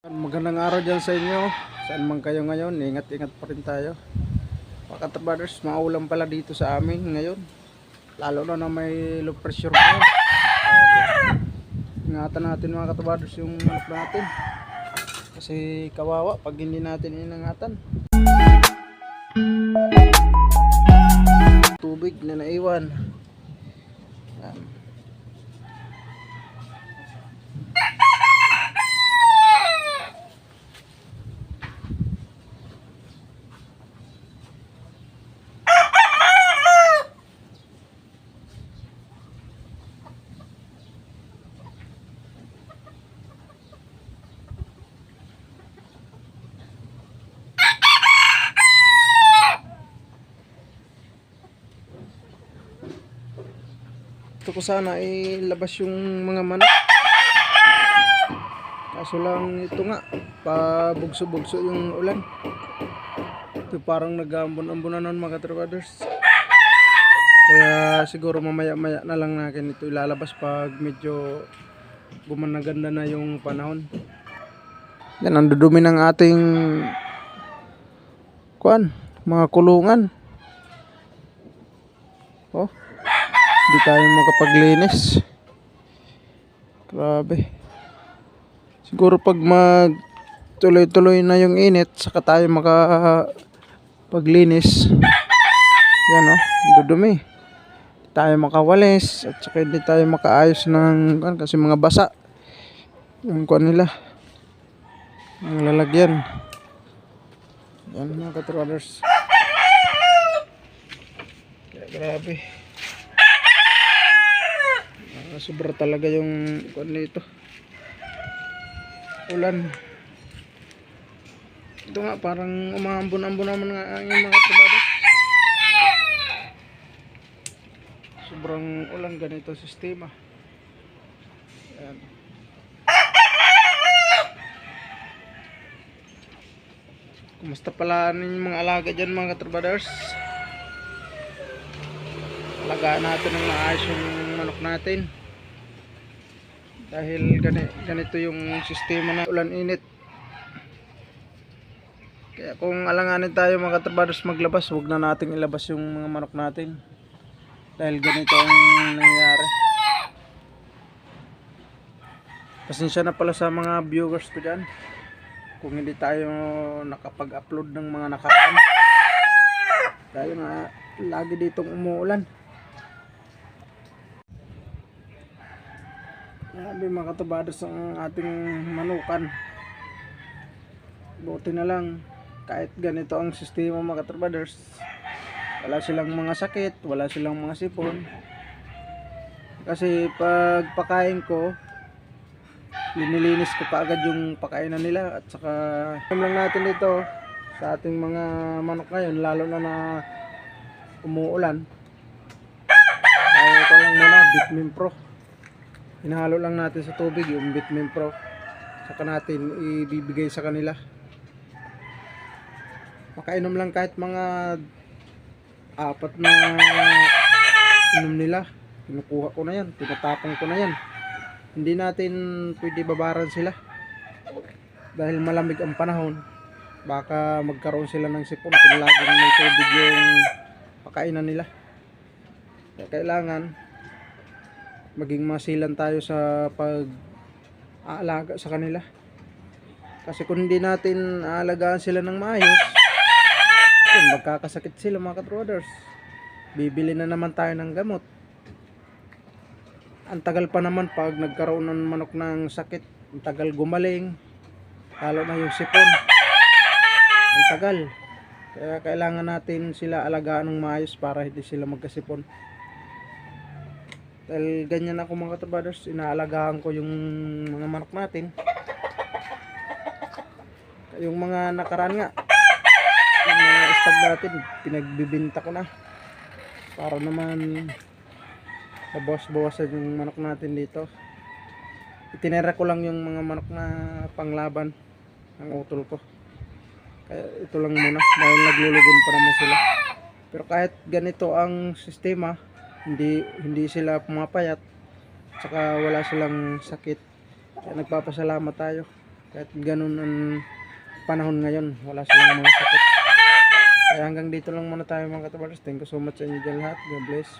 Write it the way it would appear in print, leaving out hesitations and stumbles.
Magandang araw dyan sa inyo. Saan man kayo ngayon, ingat-ingat pa rin tayo. Mga katabaders, maulan pala dito sa amin ngayon. Lalo na may low pressure ngayon. Ingatan natin mga katabaders yung manok natin. Kasi kawawa pag hindi natin inangatan. Tubig na naiwan. Yan. Gusto ko sana ilabas yung mga manok. Kaso lang ito nga, pabugso-bugso yung ulan. Ito parang nag-ambon-ambonan ng mga katrabaders. Kaya siguro mamaya-maya na lang natin ito ilalabas pag medyo gumanda na yung panahon. Yan, ang dudumi ng ating mga kulungan. Oh, hindi tayo makapaglinis. Grabe. Siguro pag mag tuloy-tuloy na yung init, saka tayo makapaglinis. Yan oh, dudumi. Hindi tayo makawalis at saka hindi tayo makaayos ng kasi mga basa yung nila. Ang lalagyan. Yan mga katrollers. Grabe. Sobra talaga yung nito. Ulan. Ito nga parang umambon-ambon naman nga ang mga katrollers. Sobrang ulan ganito sistema. Yan. Kumusta pala yung mga alaga dyan mga katrabaders? Alagaan natin ng maayos yung manok natin. Dahil ganito yung sistema na ulan init. Kaya kung alanganin tayo mga katrabaders maglabas, huwag na nating ilabas yung mga manok natin. Dahil ganito ang nangyayari. Pasensya na pala sa mga viewers ko dyan kung hindi tayo nakapag-upload ng mga nakaraan dahil nga lagi ditong umuulan. Grabe mga katabaders ang ating manukan. Buti na lang kahit ganito ang sistema mga katabaders, wala silang mga sakit, wala silang mga sipon. Kasi pag pakain ko, linilinis ko pa agad yung pakainan nila at saka lang natin dito sa ating mga manok ngayon, lalo na umuulan. Ay ito lang muna, Vitamin Pro. Hinahalo lang natin sa tubig yung Vitamin Pro, saka natin ibibigay sa kanila. Makainom lang kahit mga 4 na inom nila, kinukuha ko na yan, tinatapong ko na yan. Hindi natin pwede babaran sila dahil malamig ang panahon. Baka magkaroon sila ng sipon kung laging may tubig yung pakainan nila. Kaya kailangan maging masilan tayo sa pag-aalaga sa kanila. Kasi kung hindi natin aalagaan sila ng maayos, magkakasakit sila mga katrollers. Bibili na naman tayo ng gamot. Ang tagal pa naman pag nagkaroon ng manok ng sakit, ang tagal gumaling, lalo na yung sipon, ang tagal. Kaya kailangan natin sila alagaan ng maayos para hindi sila magkasipon. Dahil ganyan ako mga katabaders, inaalagaan ko yung mga manok natin. Yung mga nakaraan nga, yung mga stag natin, pinagbibinta ko na para naman bawas-bawasan yung manok natin dito. Itinera ko lang yung mga manok na panglaban ng utol ko. Kaya ito lang muna dahil naglulugon pa naman sila. Pero kahit ganito ang sistema, hindi sila pumapayat, saka wala silang sakit. Kaya nagpapasalamat tayo. Kahit ganun ang panahon ngayon, wala silang mga sakit. Kaya hanggang dito lang muna tayo mga katabars. Thank you so much sa inyo dyan lahat. God bless.